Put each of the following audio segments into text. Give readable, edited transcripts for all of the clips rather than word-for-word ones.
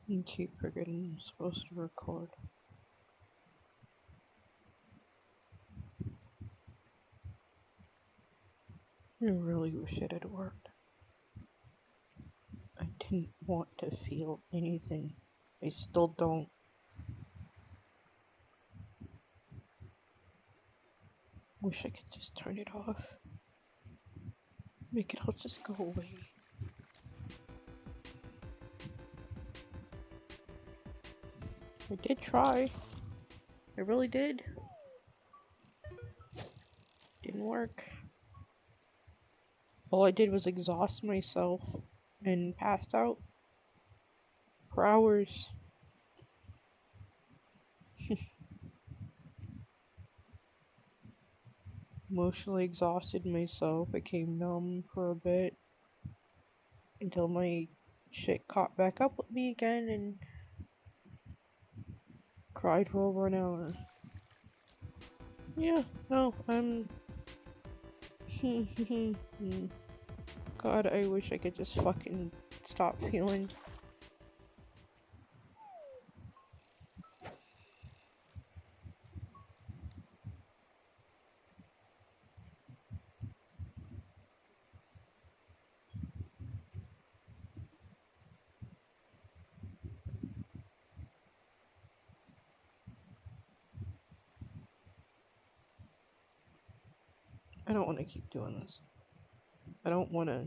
And keep forgetting I'm supposed to record. I really wish it had worked. I didn't want to feel anything. I still don't. Wish I could just turn it off. Make it all just go away. I did try. I really did. Didn't work. All I did was exhaust myself and passed out for hours. Emotionally exhausted myself, became numb for a bit until my shit caught back up with me again and cried for over an hour. Yeah, no, I'm. God, I wish I could just fucking stop feeling. I don't want to keep doing this. I don't want to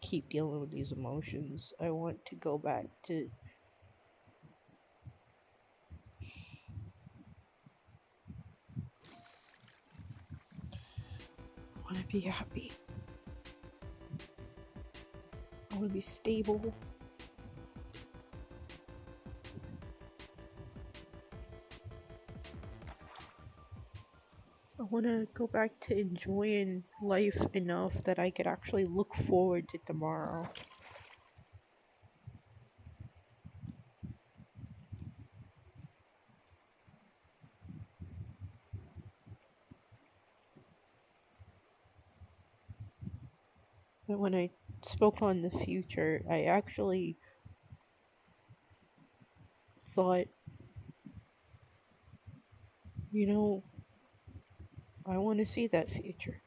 keep dealing with these emotions. I want to go back to. I want to be happy. I want to be stable. I want to go back to enjoying life enough that I could actually look forward to tomorrow. But when I spoke on the future, I actually thought, you know, I want to see that future.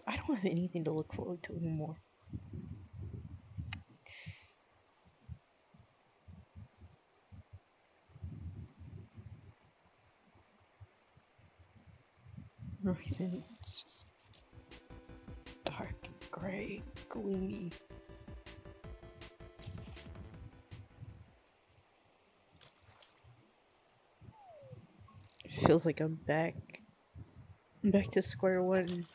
I don't have anything to look forward to anymore. Everything's just dark, gray, gloomy. It feels like I'm back to square one.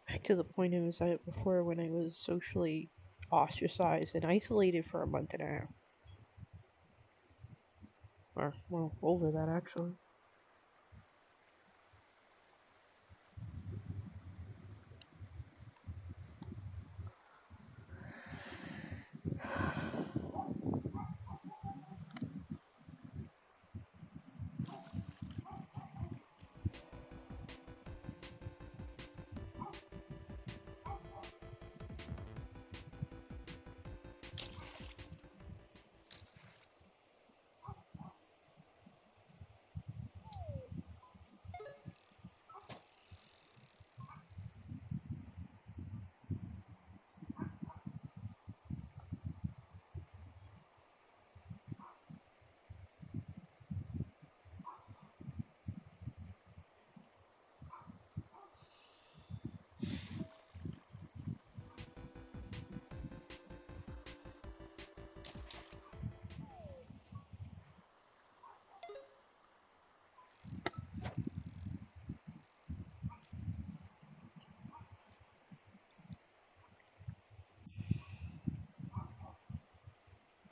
Back to the point I was at before when I was socially ostracized and isolated for a month and a half. Or, well, over that actually.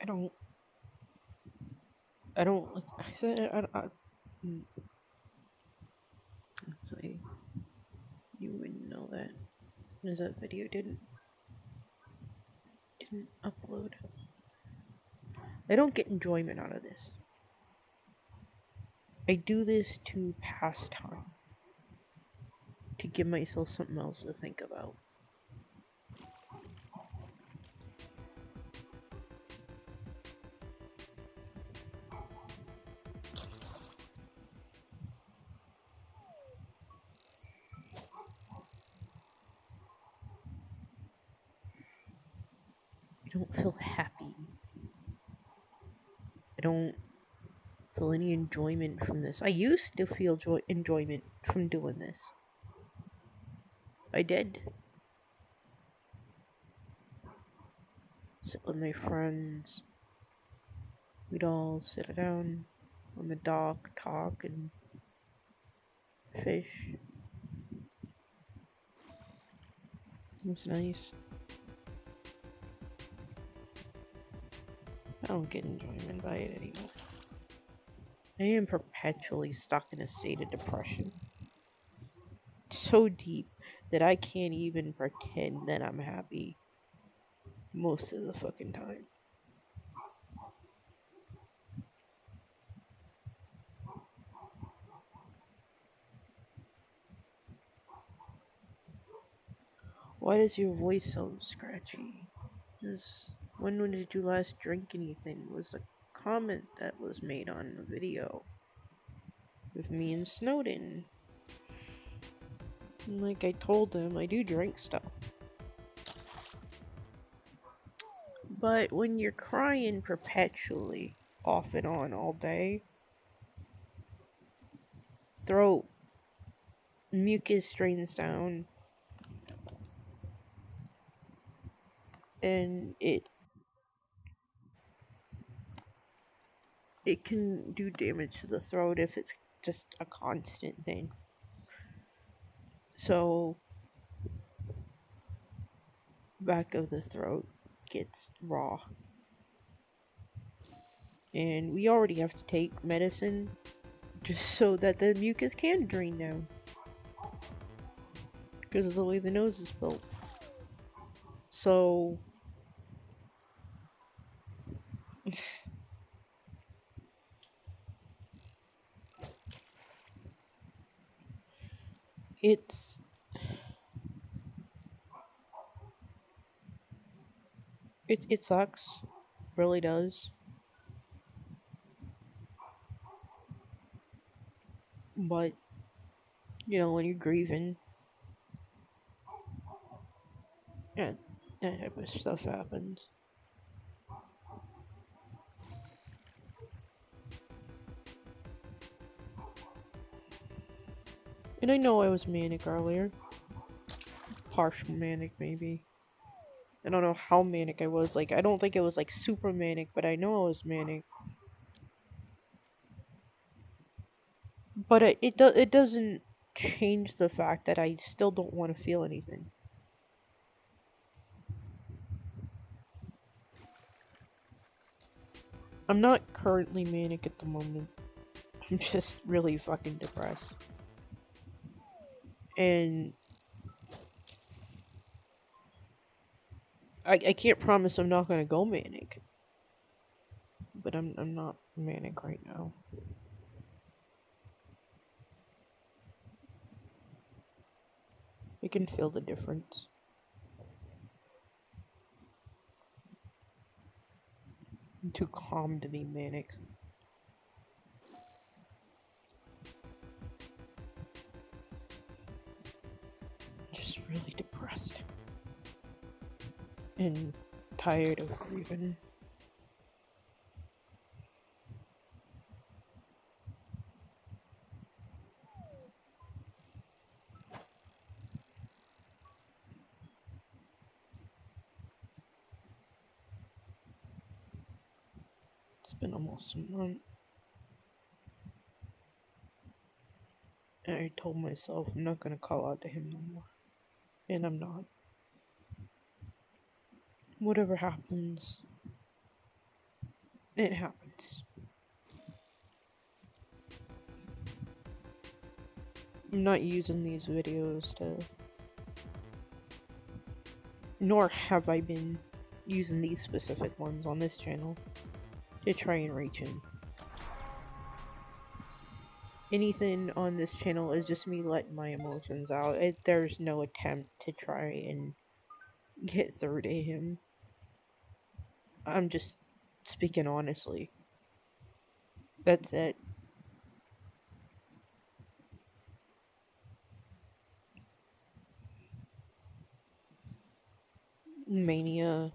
I don't. I don't. Like I said, Because that video didn't upload. I don't get enjoyment out of this. I do this to pass time. To give myself something else to think about. I don't feel happy. I don't feel any enjoyment from this. I used to feel enjoyment from doing this. I did. Sit with my friends. We'd all sit down on the dock, talk, and fish. It was nice. I don't get enjoyment by it anymore. I am perpetually stuck in a state of depression. So deep that I can't even pretend that I'm happy most of the fucking time. Why does your voice sound scratchy? When did you last drink anything? Was a comment that was made on the video with me and Snowden. And like I told them, I do drink stuff. But when you're crying perpetually, off and on all day, throat, mucus drains down, and it can do damage to the throat if it's just a constant thing. So, back of the throat gets raw. And we already have to take medicine just so that the mucus can drain down. Because of the way the nose is built. So... It sucks. Really does. But, you know, when you're grieving, yeah, that type of stuff happens. And I know I was manic earlier. Partial manic, maybe. I don't know how manic I was. Like, I don't think it was, like, super manic, but I know I was manic. But it doesn't change the fact that I still don't want to feel anything. I'm not currently manic at the moment. I'm just really fucking depressed. And I can't promise I'm not gonna go manic. But I'm not manic right now. I can feel the difference. I'm too calm to be manic. Just really depressed. And tired of grieving. It's been almost a month. And I told myself I'm not gonna call out to him no more. And I'm not. Whatever happens, it happens. I'm not using these videos to nor have I been using these specific ones on this channel to try and reach in. Anything on this channel is just me letting my emotions out. There's no attempt to try and get through to him. I'm just speaking honestly. That's it. Mania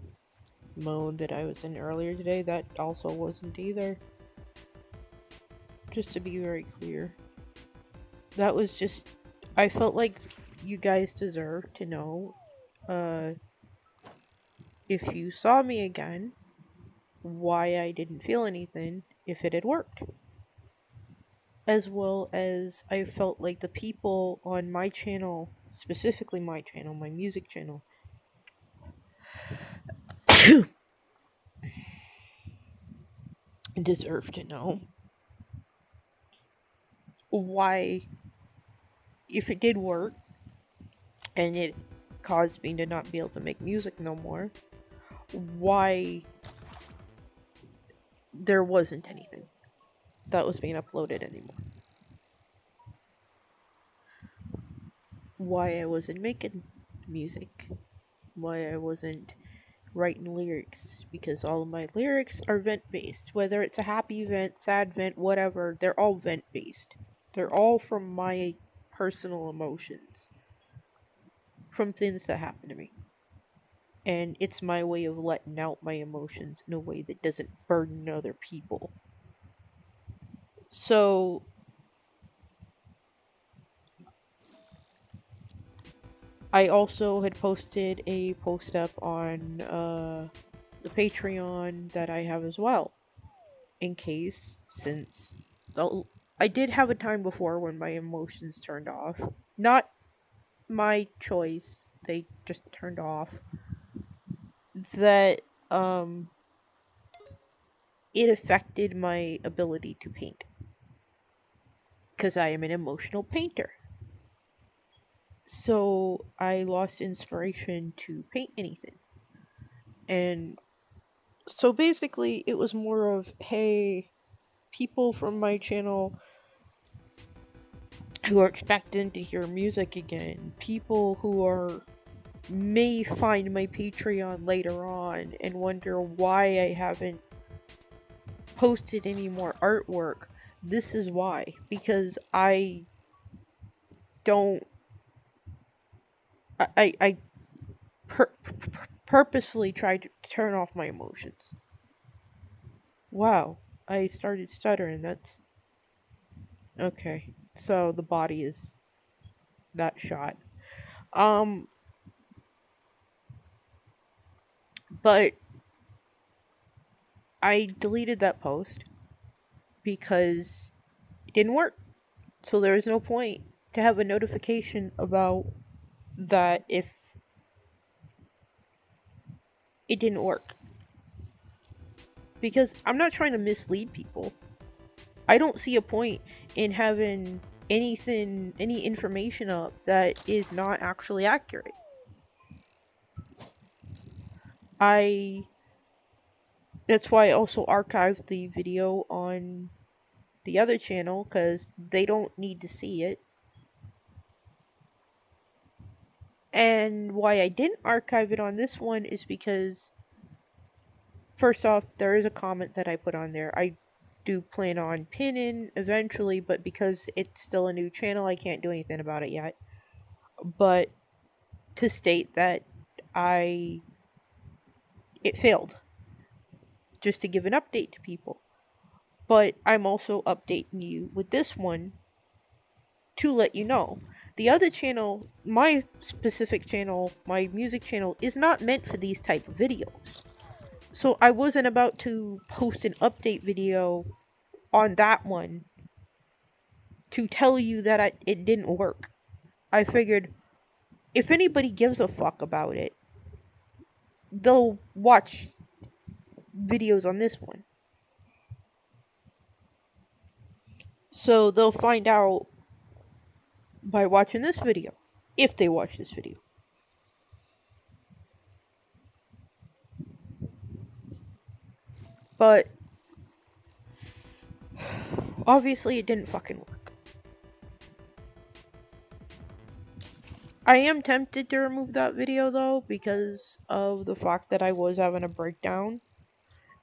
mode that I was in earlier today, that also wasn't either. Just to be very clear. That was just, I felt like you guys deserve to know, if you saw me again, why I didn't feel anything, if it had worked. As well as I felt like the people on my channel, specifically my channel, my music channel, deserve to know why, if it did work and it caused me to not be able to make music no more, why there wasn't anything that was being uploaded anymore. Why I wasn't making music. Why I wasn't writing lyrics. Because all of my lyrics are vent based. Whether it's a happy vent, sad vent, whatever, they're all vent based. They're all from my personal emotions. From things that happen to me. And it's my way of letting out my emotions in a way that doesn't burden other people. So I also had posted a post up on the Patreon that I have as well. In case, since I did have a time before when my emotions turned off. Not my choice, they just turned off. That it affected my ability to paint. Because I am an emotional painter. So I lost inspiration to paint anything. And so basically, it was more of, hey, people from my channel who are expecting to hear music again, people who may find my Patreon later on and wonder why I haven't posted any more artwork. This is why. Because I don't... I purposefully tried to turn off my emotions. Wow, I started stuttering. That's okay. So the body is that shot. But I deleted that post because it didn't work. So there is no point to have a notification about that if it didn't work. Because I'm not trying to mislead people. I don't see a point in having any information up that is not actually accurate. That's why I also archived the video on the other channel, because they don't need to see it. And why I didn't archive it on this one is because, first off, there is a comment that I put on there. I do plan on pinning eventually, but because it's still a new channel, I can't do anything about it yet. But to state that it failed. Just to give an update to people. But I'm also updating you with this one to let you know. The other channel, my specific channel, my music channel, is not meant for these type of videos. So I wasn't about to post an update video on that one to tell you that it didn't work. I figured if anybody gives a fuck about it, they'll watch videos on this one. So they'll find out by watching this video, if they watch this video. But obviously it didn't fucking work. I am tempted to remove that video though because of the fact that I was having a breakdown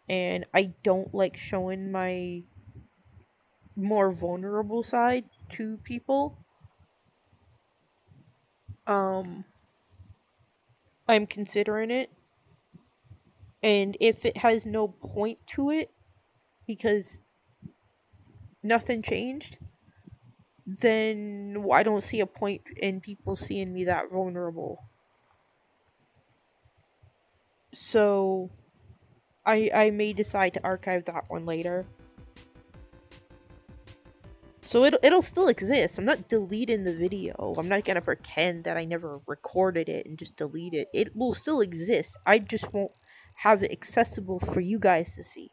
and I don't like showing my more vulnerable side to people. Um I'm considering it, and if it has no point to it because nothing changed, then I don't see a point in people seeing me that vulnerable. So I may decide to archive that one later. So it'll still exist. I'm not deleting the video. I'm not gonna pretend that I never recorded it and just delete it. It will still exist. I just won't have it accessible for you guys to see.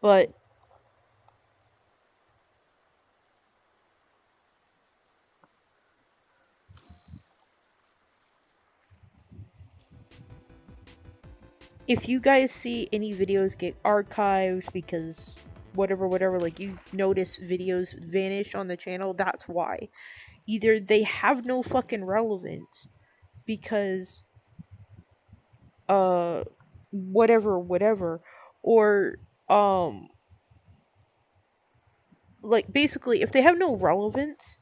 But if you guys see any videos get archived because whatever, like you notice videos vanish on the channel, that's why. Either they have no fucking relevance because uh whatever, or um like basically if they have no relevance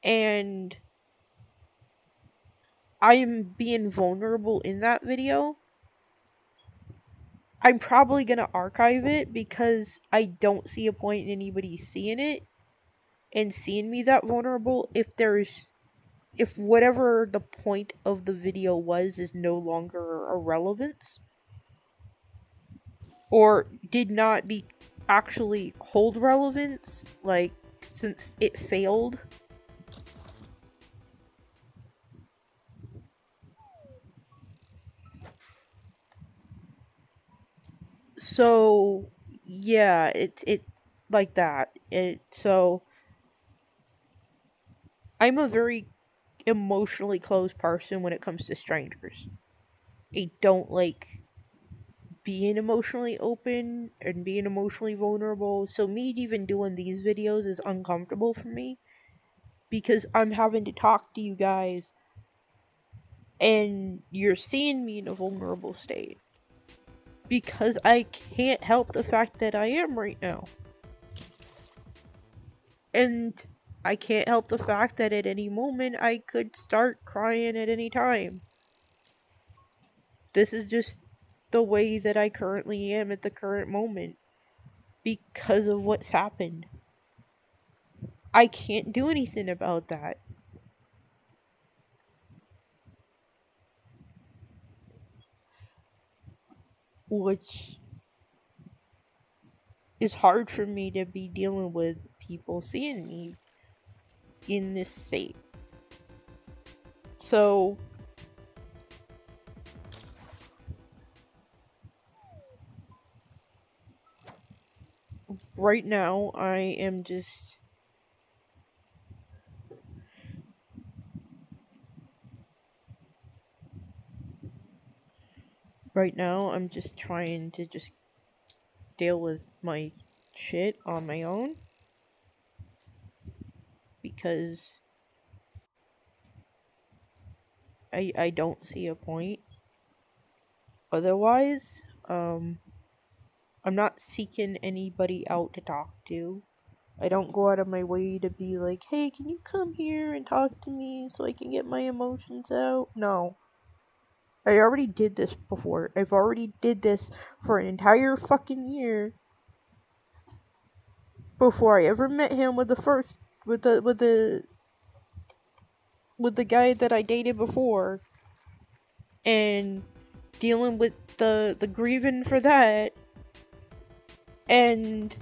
and I'm being vulnerable in that video, I'm probably gonna archive it because I don't see a point in anybody seeing it and seeing me that vulnerable if whatever the point of the video was is no longer a relevance or did not be actually hold relevance, like since it failed. So yeah, it like that. It so I'm a very emotionally closed person when it comes to strangers. I don't like being emotionally open and being emotionally vulnerable. So me even doing these videos is uncomfortable for me because I'm having to talk to you guys and you're seeing me in a vulnerable state because I can't help the fact that I am right now. And I can't help the fact that at any moment I could start crying at any time. This is just the way that I currently am at the current moment because of what's happened. I can't do anything about that. Which is hard for me to be dealing with people seeing me in this state. So, right now, I'm just trying to just deal with my shit on my own because I don't see a point. Otherwise, I'm not seeking anybody out to talk to. I don't go out of my way to be like, hey, can you come here and talk to me so I can get my emotions out? No. I already did this before. I've already did this for an entire fucking year before I ever met him with the first with the guy that I dated before and dealing with the grieving for that and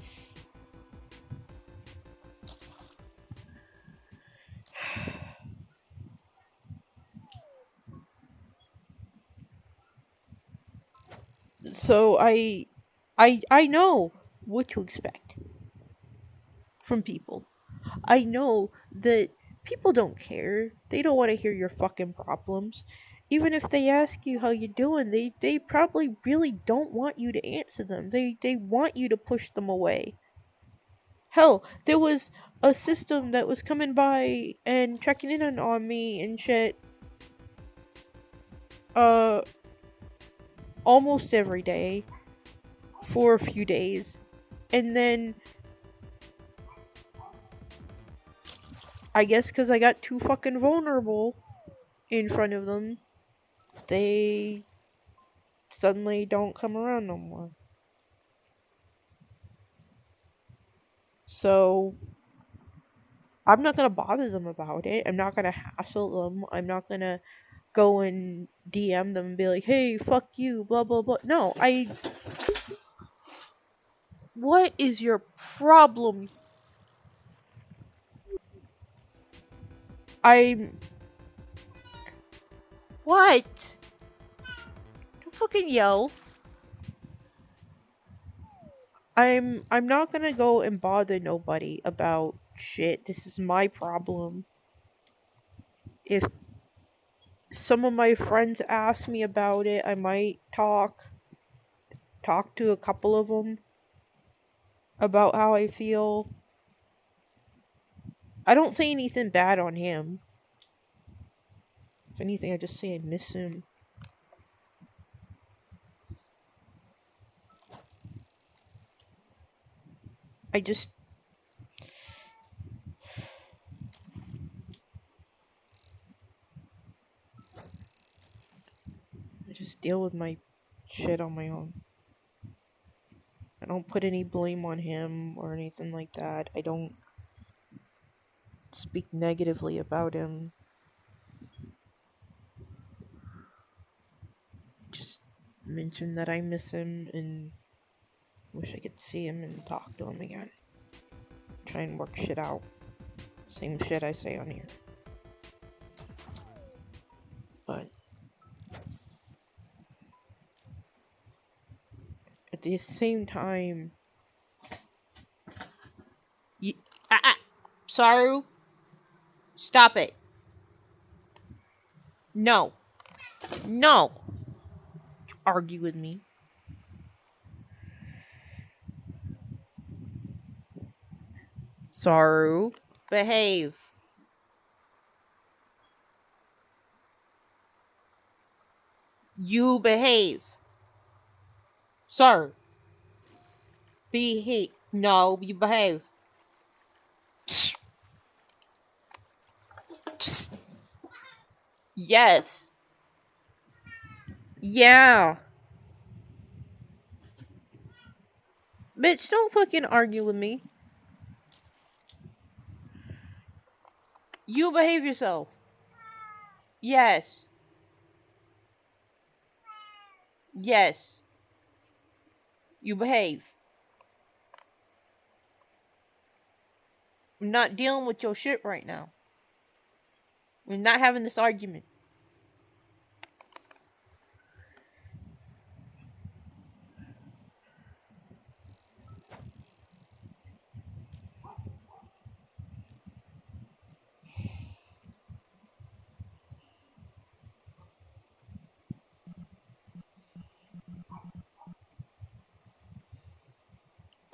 so I know what to expect from people. I know that People don't care. They don't want to hear your fucking problems. Even if they ask you how you doing, they probably really don't want you to answer them. They want you to push them away. Hell, there was a system that was coming by and checking in on me and shit uh almost every day for a few days. And then I guess cuz I got too fucking vulnerable in front of them, they suddenly don't come around no more. So I'm not gonna bother them about it. I'm not gonna hassle them. I'm not gonna go and DM them and be like, "Hey, fuck you," blah blah blah. No, I. What is your problem? I'm. What? Don't fucking yell. I'm not gonna go and bother nobody about shit. This is my problem. If some of my friends ask me about it, I might talk to a couple of them about how I feel. I don't say anything bad on him. If anything, I just say I miss him. I just deal with my shit on my own. I don't put any blame on him or anything like that. I don't speak negatively about him. Just mention that I miss him and wish I could see him and talk to him again. Try and work shit out. Same shit I say on here. But at the same time, Saru, stop it. No. No. Argue with me. Saru, behave. You behave. Sir. Behave. No, you behave. Yes. Yeah. Bitch, don't fucking argue with me. You behave yourself. Yes. Yes. You behave. I'm not dealing with your shit right now. We're not having this argument.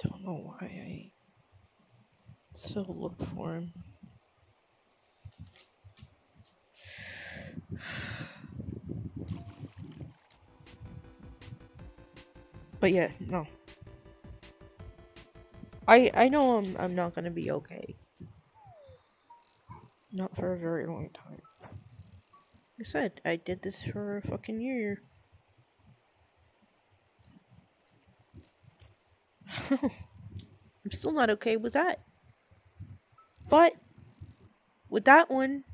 Don't know why I still look for him. But yeah, no. I know I'm not gonna be okay. Not for a very long time. Like I said, I did this for a fucking year. I'm still not okay with that. But with that one,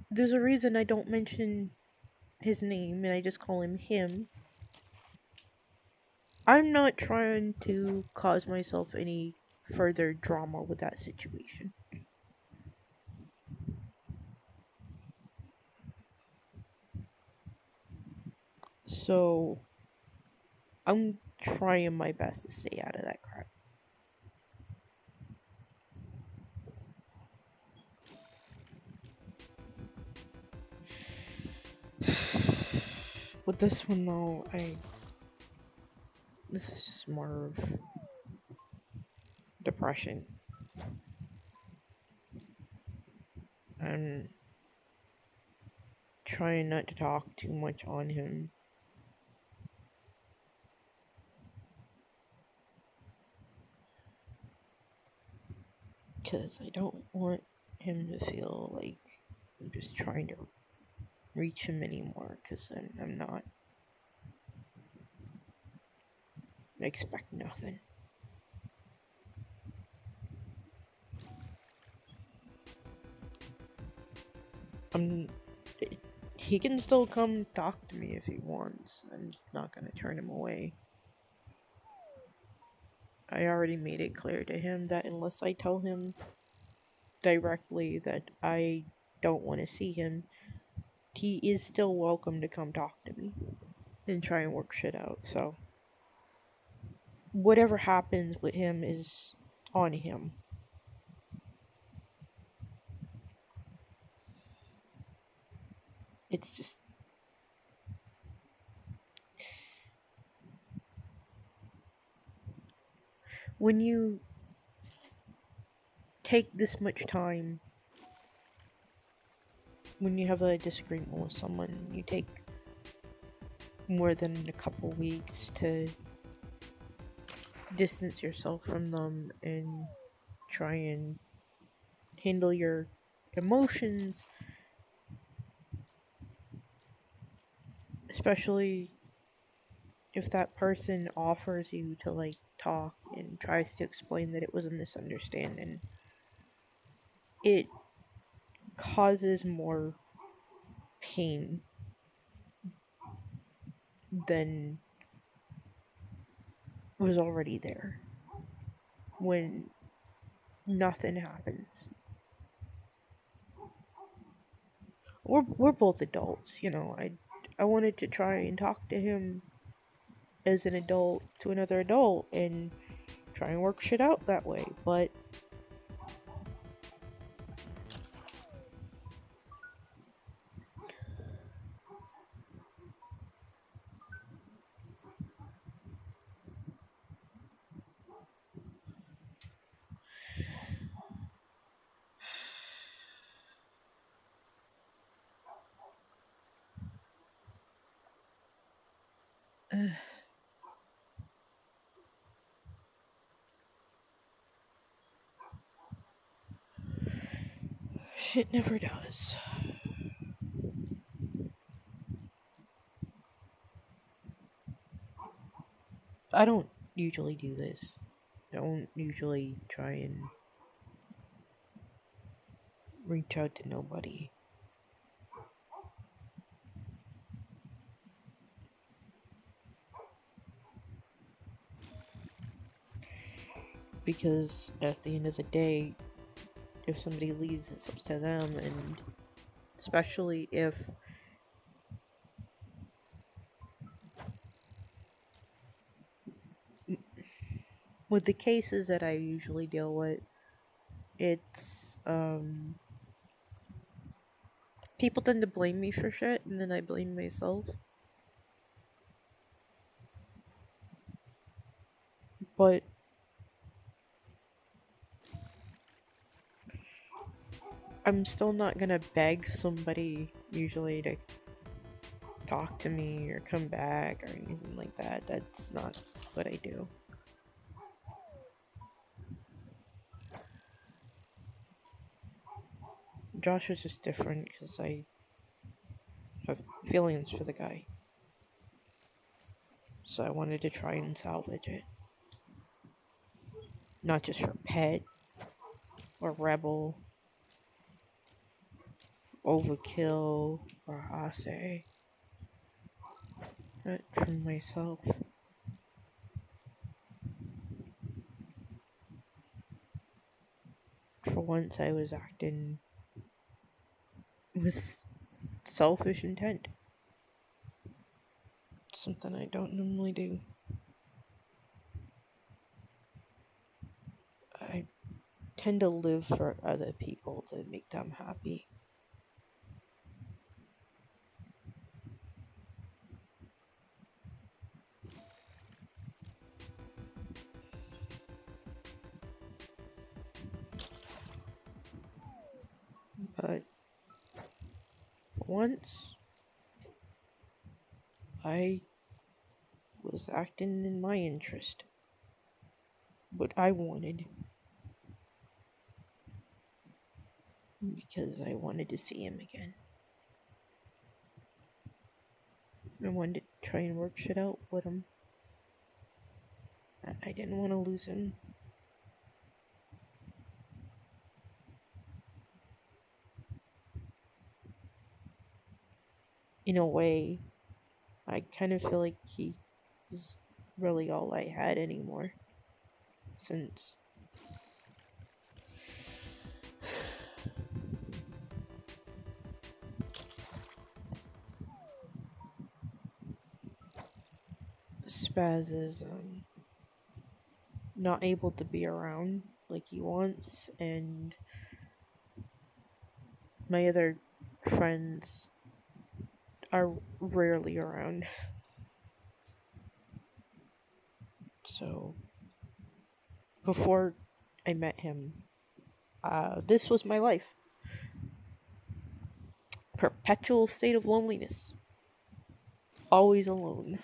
there's a reason I don't mention his name and I just call him him. I'm not trying to cause myself any further drama with that situation. So I'm trying my best to stay out of that crap. With this one though, this is just more of depression. I'm trying not to talk too much on him. Because I don't want him to feel like I'm just trying to reach him anymore, because I'm not. I expect nothing. He can still come talk to me if he wants. I'm not gonna turn him away. I already made it clear to him that unless I tell him directly that I don't want to see him, he is still welcome to come talk to me and try and work shit out. So, whatever happens with him is on him. It's just. When you take this much time, when you have a disagreement with someone, you take more than a couple weeks to distance yourself from them and try and handle your emotions, especially if that person offers you to like talk and tries to explain that it was a misunderstanding. It causes more pain than was already there when nothing happens. We're both adults, you know. I wanted to try and talk to him as an adult to another adult and try and work shit out that way, but shit never does. I don't usually do this. I don't usually try and reach out to nobody. Because at the end of the day, if somebody leaves, it's up to them, and especially if with the cases that I usually deal with, it's people tend to blame me for shit, and then I blame myself. But I'm still not gonna beg somebody usually to talk to me or come back or anything like that. That's not what I do. Josh is just different because I have feelings for the guy. So I wanted to try and salvage it. Not just for Pet or Rebel, Overkill or Ase, but for myself. For once, I was acting with selfish intent. Something I don't normally do. I tend to live for other people to make them happy. once I was acting in my interest, what I wanted, because I wanted to see him again. I wanted to try and work shit out with him. I didn't want to lose him. In a way, I kind of feel like he was really all I had anymore. Since Spaz is not able to be around like he wants, and my other friends are rarely around. So before I met him, this was my life. Perpetual state of loneliness. Always alone.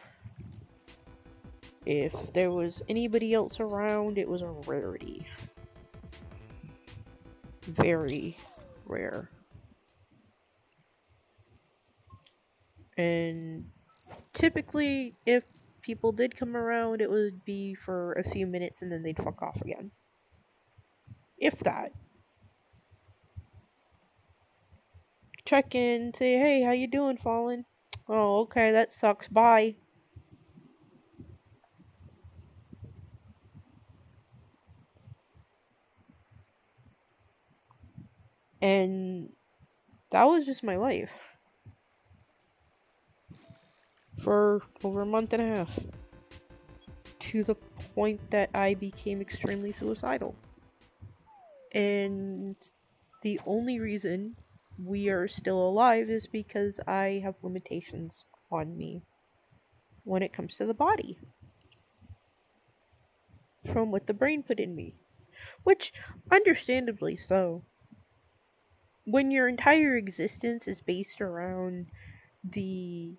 If there was anybody else around, it was a rarity. Very rare. And typically, if people did come around, it would be for a few minutes and then they'd fuck off again. If that. Check in, say, hey, how you doing, Fallen? Oh, okay, that sucks. Bye. And that was just my life. For over a month and a half. To the point that I became extremely suicidal. And the only reason we are still alive is because I have limitations on me when it comes to the body from what the brain put in me, which understandably so. When your entire existence is based around the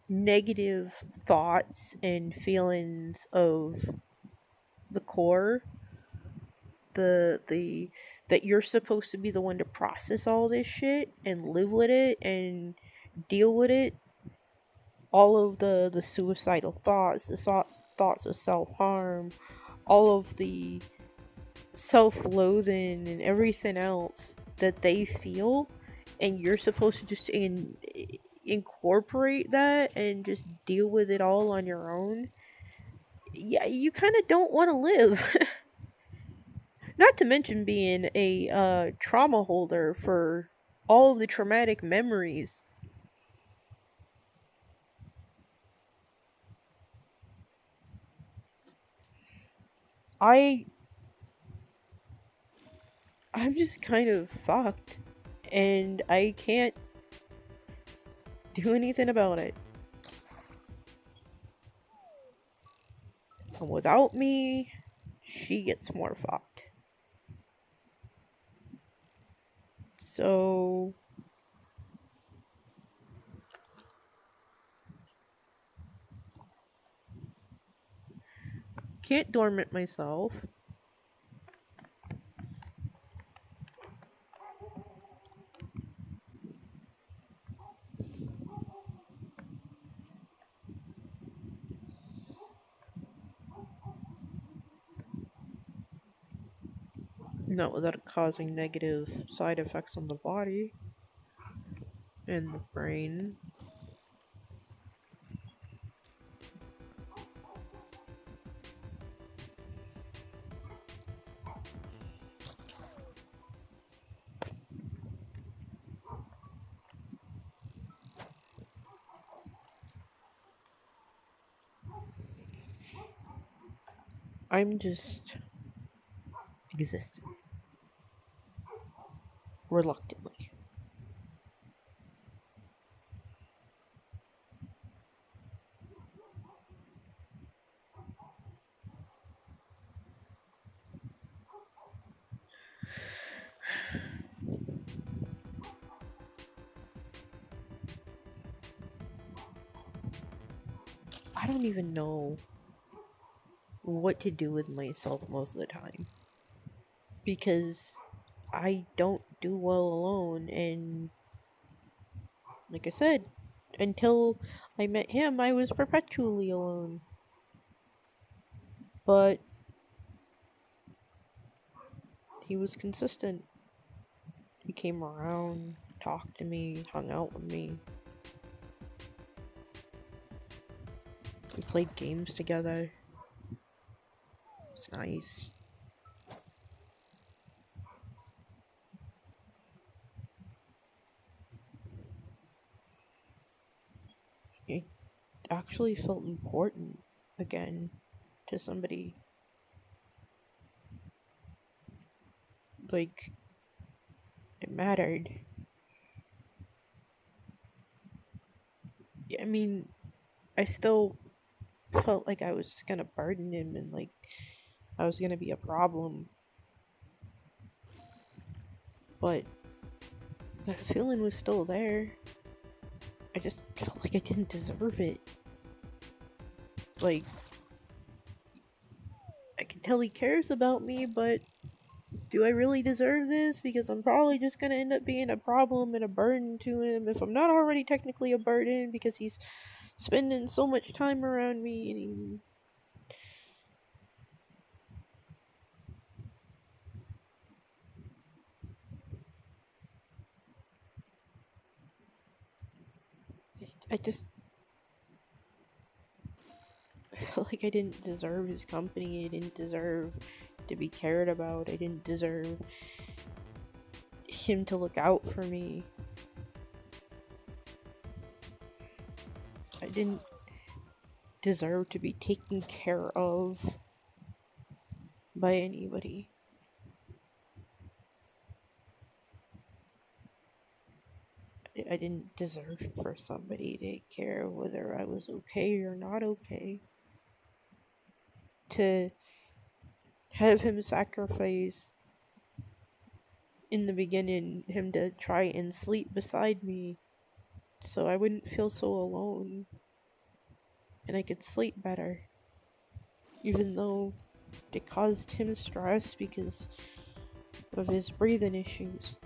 negative thoughts and feelings of the core, the that you're supposed to be the one to process all this shit and live with it and deal with it, all of the suicidal thoughts, the thoughts of self-harm, all of the self-loathing and everything else that they feel, and you're supposed to just incorporate that and just deal with it all on your own. Yeah, you kind of don't want to live. Not to mention being a trauma holder for all of the traumatic memories. I I'm just kind of fucked, and I can't do anything about it. And without me, she gets more fucked. So can't dormant myself. Not without it causing negative side effects on the body and the brain. I'm just existing reluctantly. don't even know what to do with myself most of the time. Because I don't do well alone, and like I said, until I met him, I was perpetually alone. But he was consistent. He came around, talked to me, hung out with me. We played games together. It's nice. It actually felt important again to somebody. Like, it mattered. I mean, I still felt like I was gonna burden him and like I was gonna be a problem. But that feeling was still there. I just felt like I didn't deserve it. Like, I can tell he cares about me, but do I really deserve this? Because I'm probably just gonna end up being a problem and a burden to him if I'm not already technically a burden because he's spending so much time around me and I just felt like I didn't deserve his company. I didn't deserve to be cared about. I didn't deserve him to look out for me. I didn't deserve to be taken care of by anybody. I didn't deserve for somebody to care whether I was okay or not okay. To have him sacrifice in the beginning, him to try and sleep beside me so I wouldn't feel so alone and I could sleep better. Even though it caused him stress because of his breathing issues.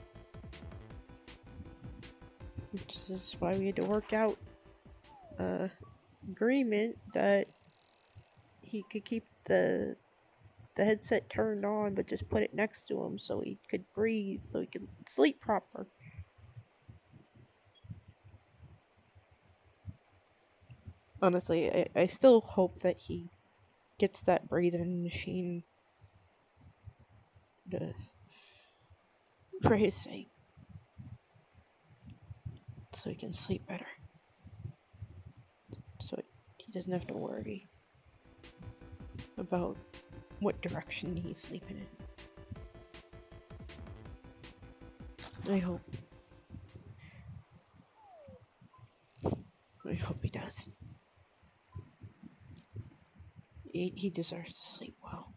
Which is why we had to work out a agreement that he could keep the headset turned on but just put it next to him so he could breathe, so he could sleep proper. Honestly, I still hope that he gets that breathing machine to, for his sake, so he can sleep better. So he doesn't have to worry about what direction he's sleeping in. I hope he does. He deserves to sleep well.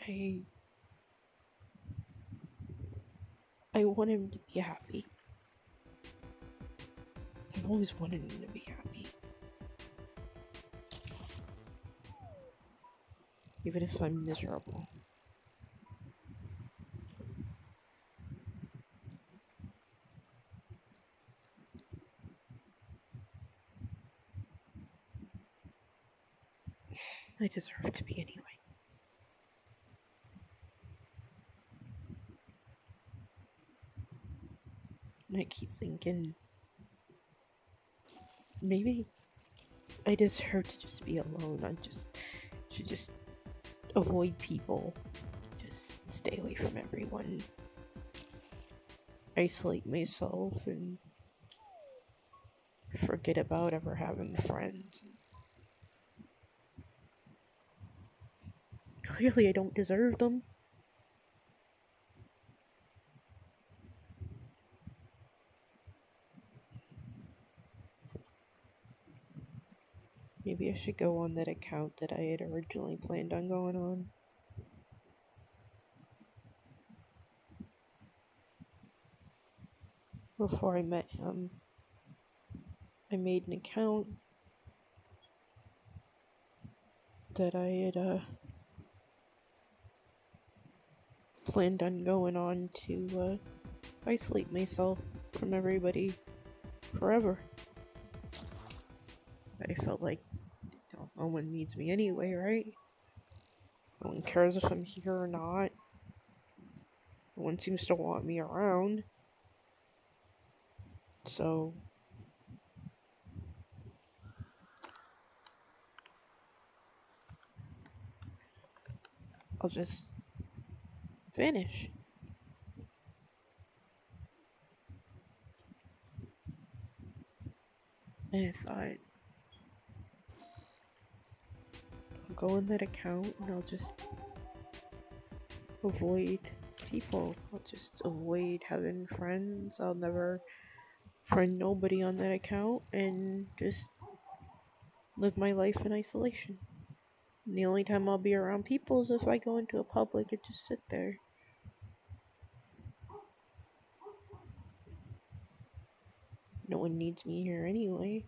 I I want him to be happy. I've always wanted him to be happy. Even if I'm miserable. I deserve to be anyway. And I keep thinking, maybe I deserve to just be alone. I should just avoid people. Just stay away from everyone. Isolate myself and forget about ever having friends. Clearly, I don't deserve them. Maybe I should go on that account that I had originally planned on going on. before I met him, I made an account that I had planned on going on to isolate myself from everybody forever. I felt like no one needs me anyway, right? No one cares if I'm here or not. No one seems to want me around. So I'll just vanish. And I thought, I'll go in that account and I'll just avoid people. I'll just avoid having friends. I'll never friend nobody on that account and just live my life in isolation. And the only time I'll be around people is if I go into a public and just sit there. No one needs me here anyway.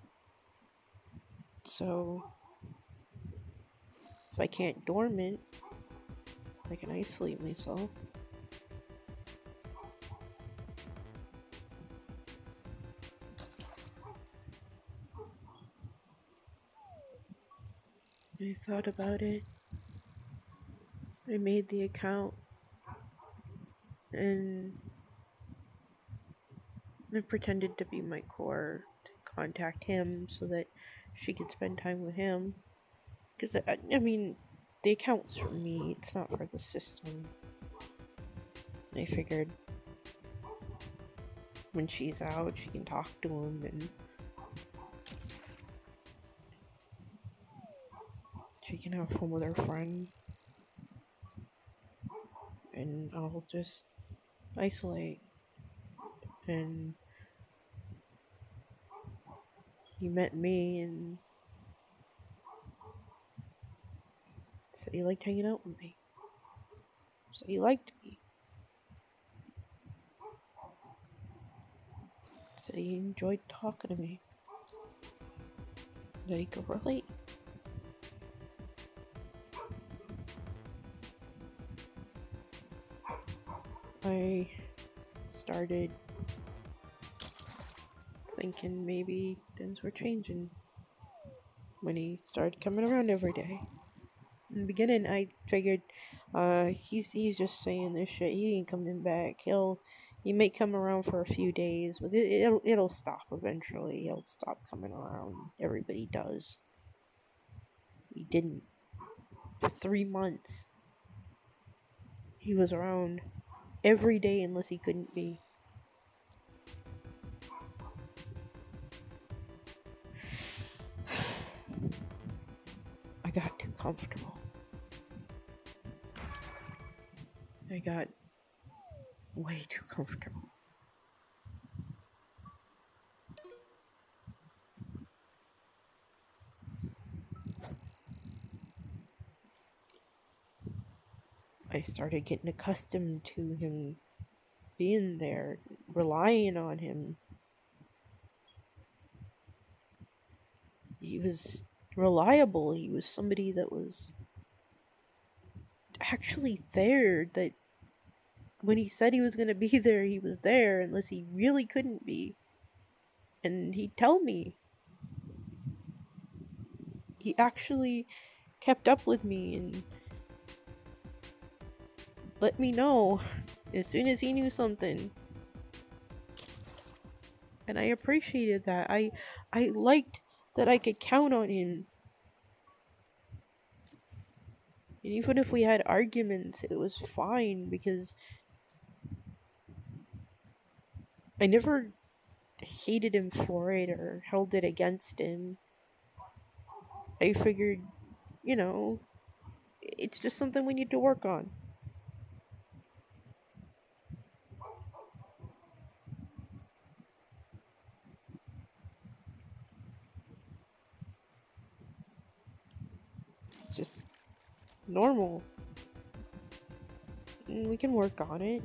So if I can't dormant, I can isolate myself. I thought about it. I made the account and I pretended to be my core to contact him so that she could spend time with him. Because, I mean, the account's for me, it's not for the system. And I figured when she's out, she can talk to him and she can have fun with her friend. And I'll just isolate. And he met me and said he liked hanging out with me. Said he liked me. Said he enjoyed talking to me. That he could relate. I started thinking maybe things were changing when he started coming around every day. In the beginning, I figured, he's just saying this shit. He ain't coming back. He may come around for a few days, but it'll stop eventually. He'll stop coming around. Everybody does. He didn't. For 3 months, he was around every day unless he couldn't be. I got too comfortable. I got way too comfortable. I started getting accustomed to him being there, relying on him. He was reliable. He was somebody that was actually there, that when he said he was going to be there, he was there, unless he really couldn't be. And he'd tell me. He actually kept up with me and let me know as soon as he knew something. And I appreciated that. I liked that I could count on him. And even if we had arguments, it was fine because I never hated him for it or held it against him. I figured, it's just something we need to work on. It's just normal. And we can work on it.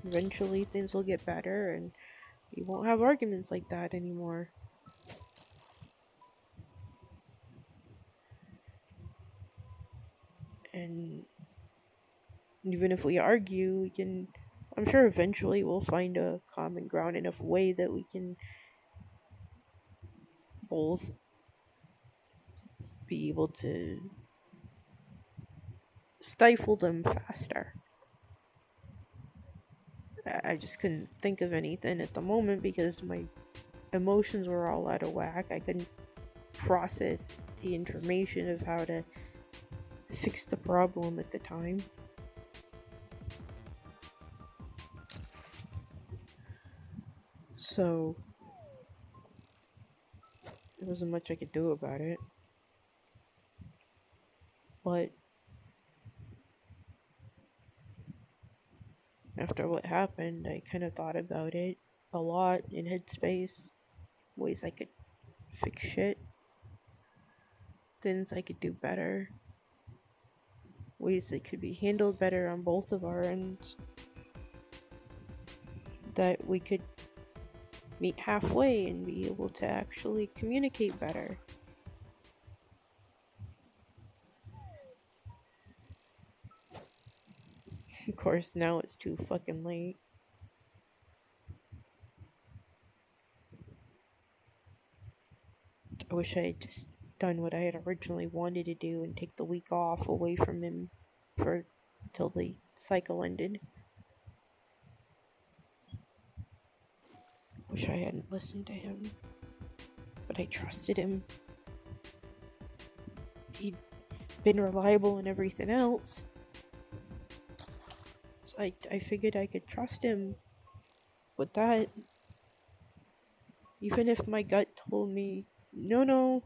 Eventually things will get better and We won't have arguments like that anymore. And even if we argue, we can. I'm sure eventually we'll find a common ground enough way that we can both be able to stifle them faster. I just couldn't think of anything at the moment because my emotions were all out of whack. I couldn't process the information of how to fix the problem at the time. So there wasn't much I could do about it. But after what happened, I kind of thought about it a lot in Headspace. Ways I could fix shit. Things I could do better. Ways that could be handled better on both of our ends. That we could meet halfway and be able to actually communicate better. Of course, now it's too fucking late. I wish I had just done what I had originally wanted to do and take the week off away from him for till the cycle ended. Wish I hadn't listened to him, but I trusted him. He'd been reliable in everything else, so I figured I could trust him with that. Even if my gut told me, no,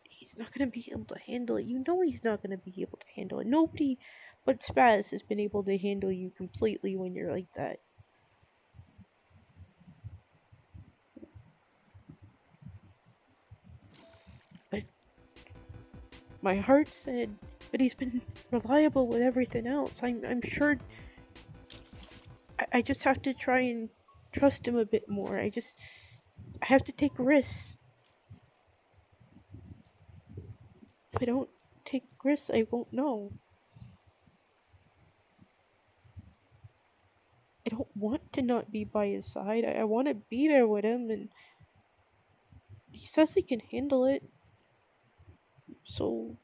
he's not gonna be able to handle it. You know he's not gonna be able to handle it. Nobody but Spaz has been able to handle you completely when you're like that. But my heart said, but he's been reliable with everything else. I'm sure. I just have to try and trust him a bit more. I have to take risks. If I don't take risks, I won't know. I don't want to not be by his side. I want to be there with him, and he says he can handle it. So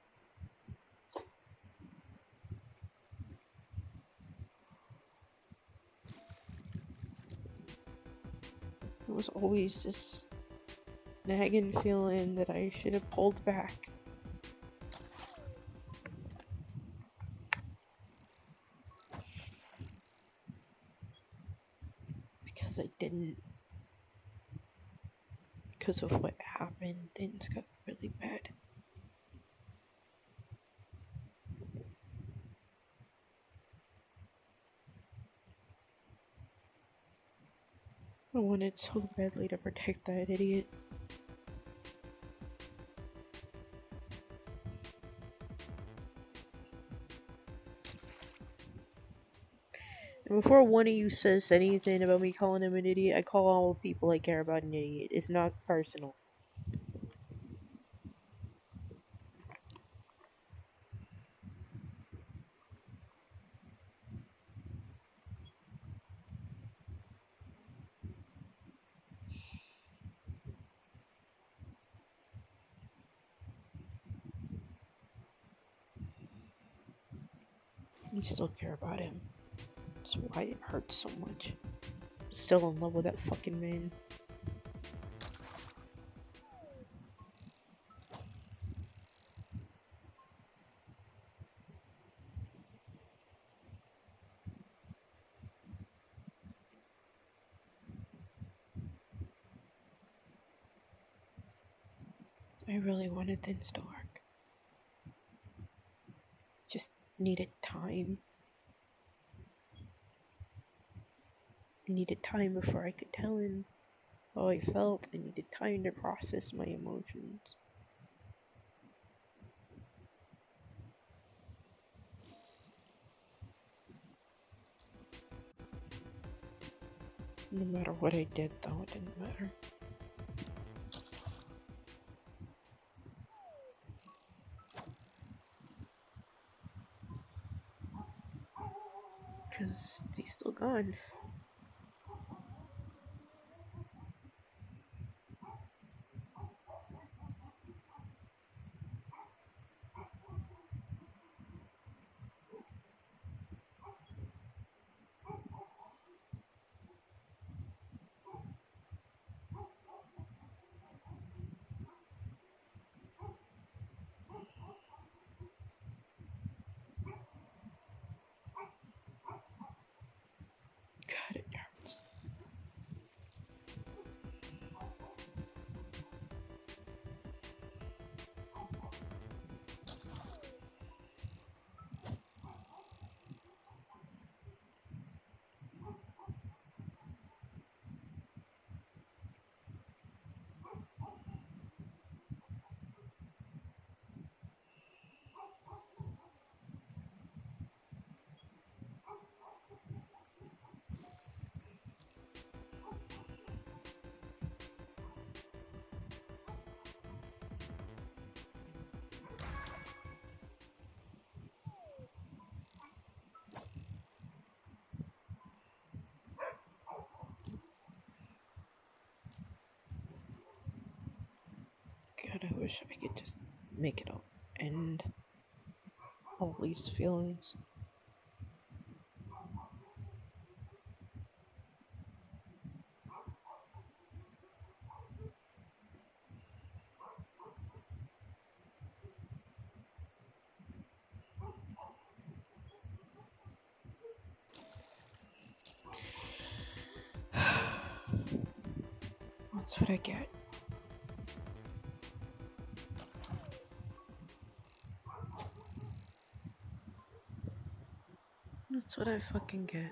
there was always this nagging feeling that I should have pulled back. Because I didn't. Because of what happened, things got really bad. I wanted so badly to protect that idiot. And before one of you says anything about me calling him an idiot, I call all the people I care about an idiot. It's not personal. You still care about him. That's why it hurts so much. I'm still in love with that fucking man. I really wanted things to work. Just needed time. I needed time before I could tell him how I felt. I needed time to process my emotions. No matter what I did, though, it didn't matter. Because he's still gone. God, it hurts. God, I wish I could just make it end all these feelings. That's what I get. That's what I fucking get.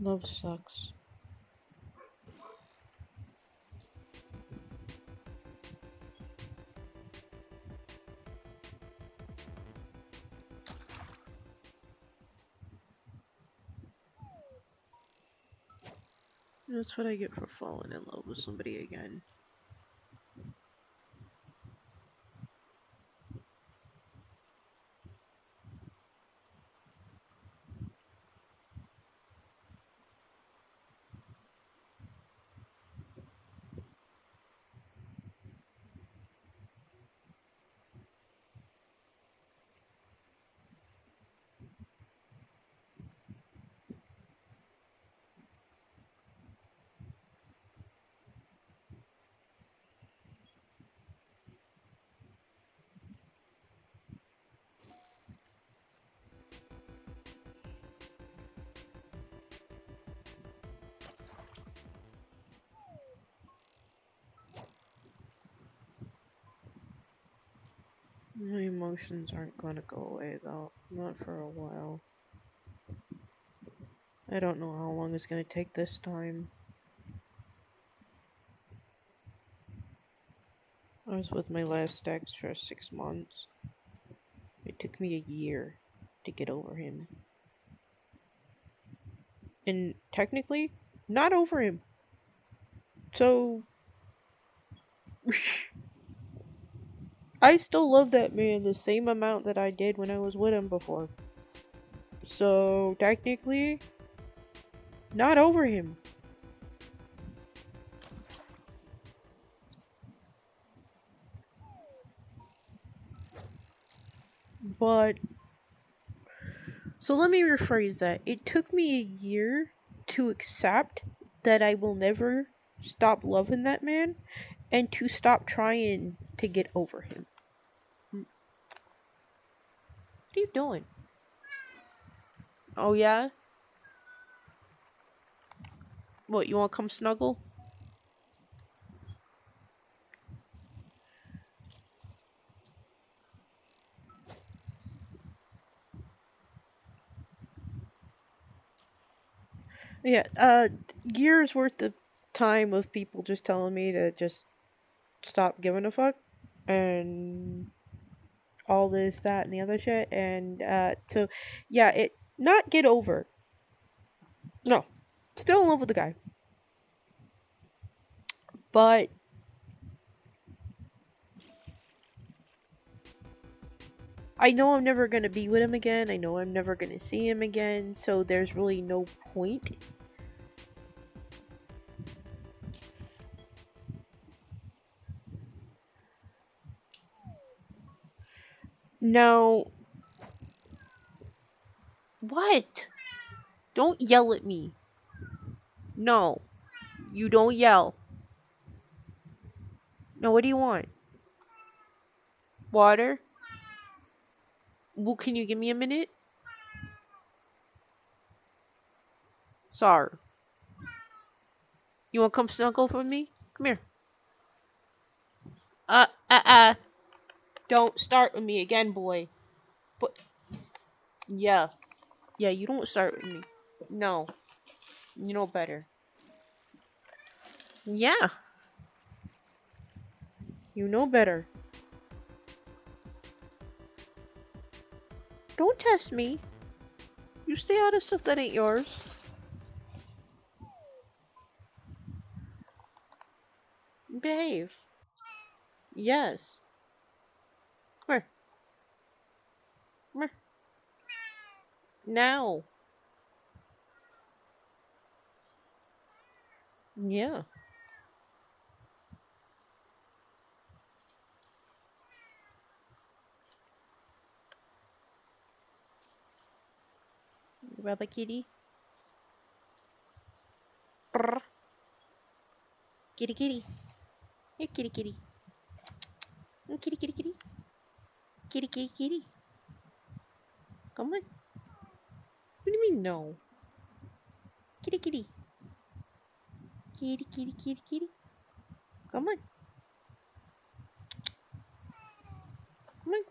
Love sucks. That's what I get for falling in love with somebody again. My emotions aren't gonna go away though. Not for a while. I don't know how long it's gonna take this time. I was with my last ex for 6 months. It took me a year to get over him. And technically, not over him. So, I still love that man the same amount that I did when I was with him before. So, technically, not over him. But, so let me rephrase that. It took me a year to accept that I will never stop loving that man and to stop trying to get over him. What are you doing? Oh, yeah? What, you want to come snuggle? Yeah, years worth of time of people just telling me to just stop giving a fuck and all this, that, and the other shit. And so, yeah, it not get over. No, still in love with the guy, but I know I'm never gonna be with him again. I know I'm never gonna see him again. So there's really no point. Now, what? Don't yell at me. No, you don't yell. No, what do you want? Water? Well, can you give me a minute? Sorry. You want to come snuggle with me? Come here. Uh, uh, uh. Don't start with me again, boy. But, yeah. Yeah, you don't start with me. No. You know better. Yeah. You know better. Don't test me. You stay out of stuff that ain't yours. Behave. Yes. Come here. Come here. Now. Yeah. Rub a kitty. Brr. Kitty kitty. Here, kitty kitty. Kitty kitty kitty. Kitty kitty kitty. Come on. What do you mean no? Kitty kitty. Kitty kitty kitty kitty. Come on. Come on.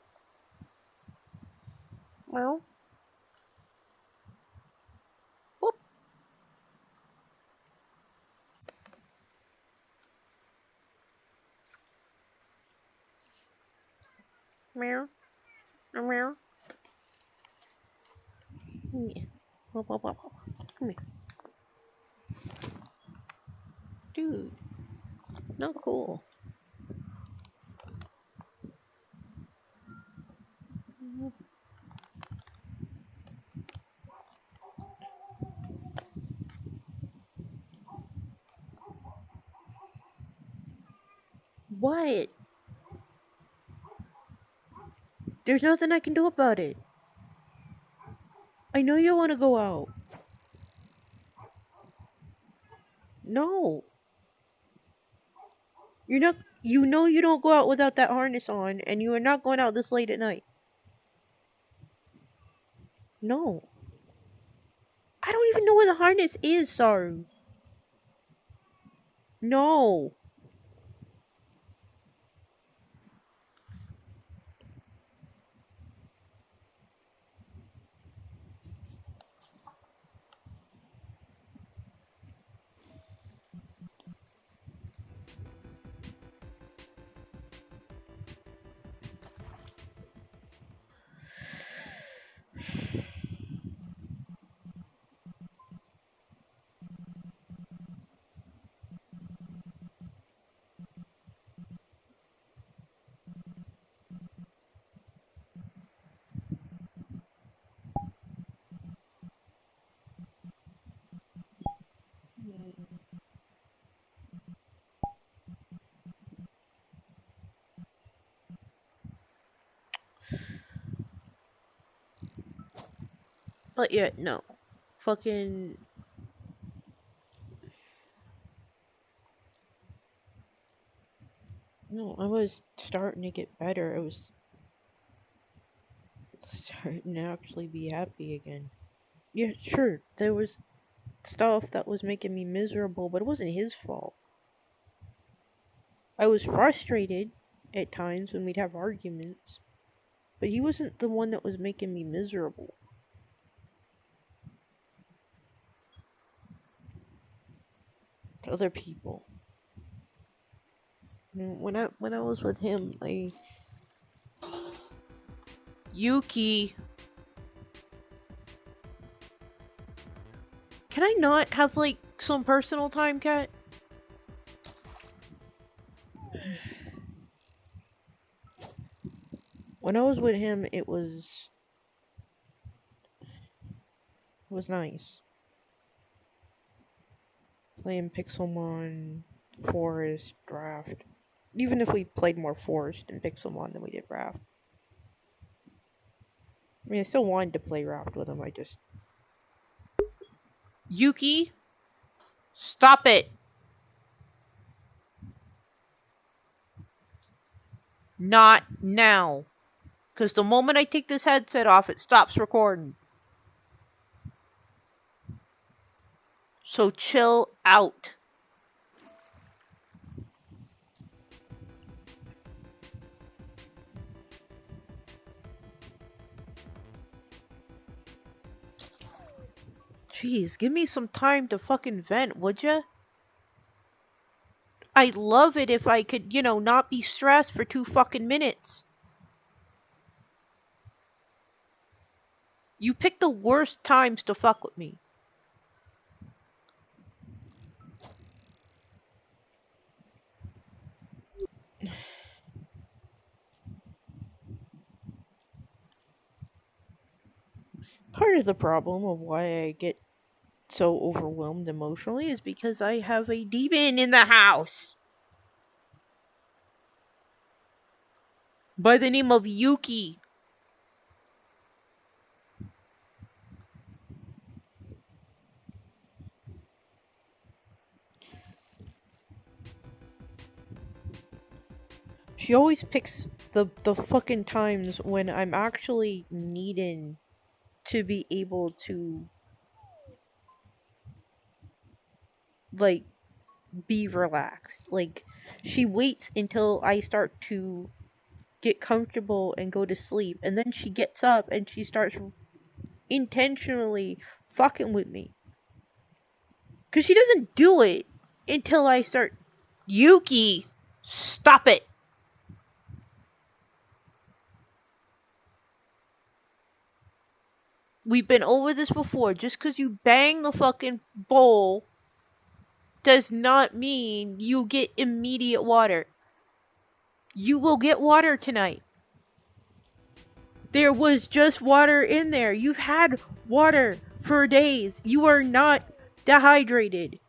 Meow. Boop. Meow. Meow. Yeah. Wop, wop, wop, wop. Come here. Dude. Not cool. What? There's nothing I can do about it. I know you want to go out. No. You're not. You know you don't go out without that harness on, and you are not going out this late at night. No. I don't even know where the harness is, Saru. No. But yeah, no. Fucking. No, I was starting to get better. I was starting to actually be happy again. Yeah, sure. There was stuff that was making me miserable, but it wasn't his fault. I was frustrated at times when we'd have arguments, but he wasn't the one that was making me miserable. other people. When I was with him, Yuki, can I not have like some personal time, Cat? When I was with him, it was nice. Playing Pixelmon, Forest, Draft. Even if we played more Forest and Pixelmon than we did Raft. I mean, I still wanted to play Raft with him, I just... Yuki? Stop it! Not now. Because the moment I take this headset off, it stops recording. So chill out. Jeez, give me some time to fucking vent, would ya? I'd love it if I could, not be stressed for 2 fucking minutes. You pick the worst times to fuck with me. Part of the problem of why I get so overwhelmed emotionally is because I have a demon in the house. By the name of Yuki. She always picks the fucking times when I'm actually needing to be able to, like, be relaxed. Like, she waits until I start to get comfortable and go to sleep, and then she gets up and she starts intentionally fucking with me. Because she doesn't do it until I start. Yuki! Stop it! We've been over this before. Just because you bang the fucking bowl does not mean you get immediate water. You will get water tonight. There was just water in there. You've had water for days. You are not dehydrated.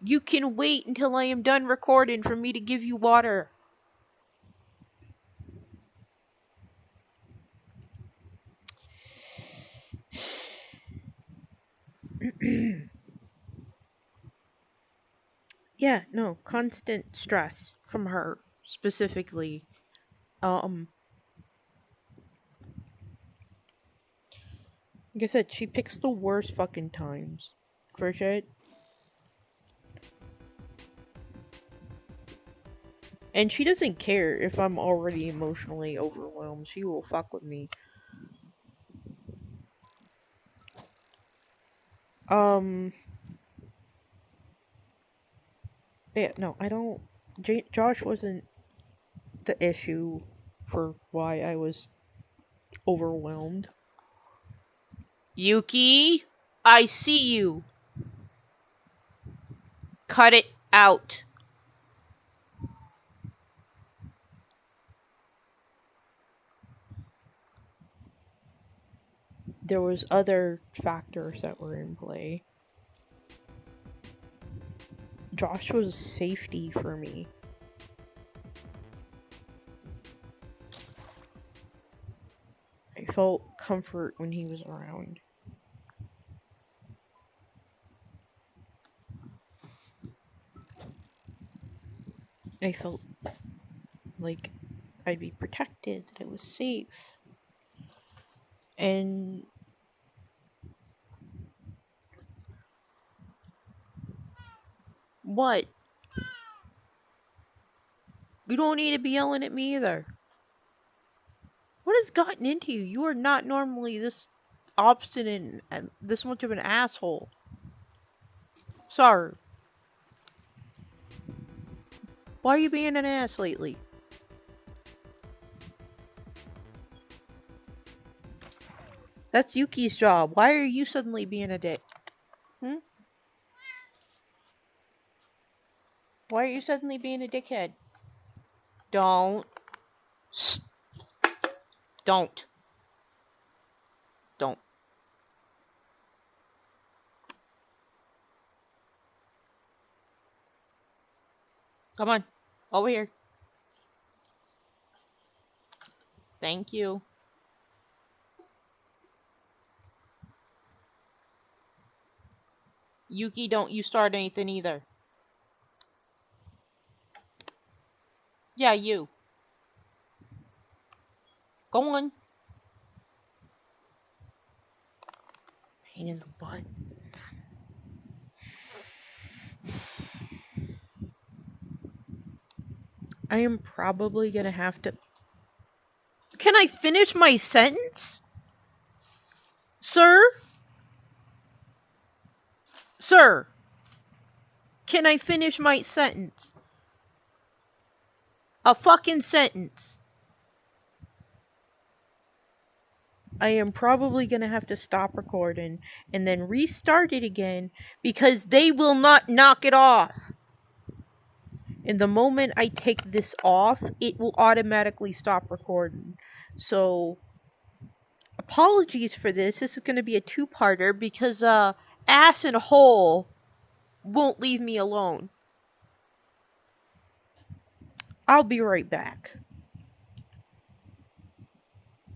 You can wait until I am done recording for me to give you water. Yeah, no, constant stress from her specifically. Like I said, she picks the worst fucking times for shit. And she doesn't care if I'm already emotionally overwhelmed. She will fuck with me. Yeah, no, I don't. Josh wasn't the issue for why I was overwhelmed. Yuki, I see you. Cut it out. There was other factors that were in play. Josh was safety for me. I felt comfort when he was around. I felt like I'd be protected, that it was safe. And what? You don't need to be yelling at me either. What has gotten into you? You are not normally this obstinate and this much of an asshole. Sir. Why are you being an ass lately? That's Yuki's job. Why are you suddenly being a dick? Why are you suddenly being a dickhead? Don't. Don't. Don't. Come on. Over here. Thank you. Yuki, don't you start anything either. Yeah, you. Go on. Pain in the butt. I am probably gonna have to... Can I finish my sentence? Sir? Sir? Can I finish my sentence? A fucking sentence. I am probably gonna have to stop recording and then restart it again because they will not knock it off. And the moment I take this off, it will automatically stop recording. So, apologies for this. This is gonna be a two-parter because, ass and hole won't leave me alone. I'll be right back.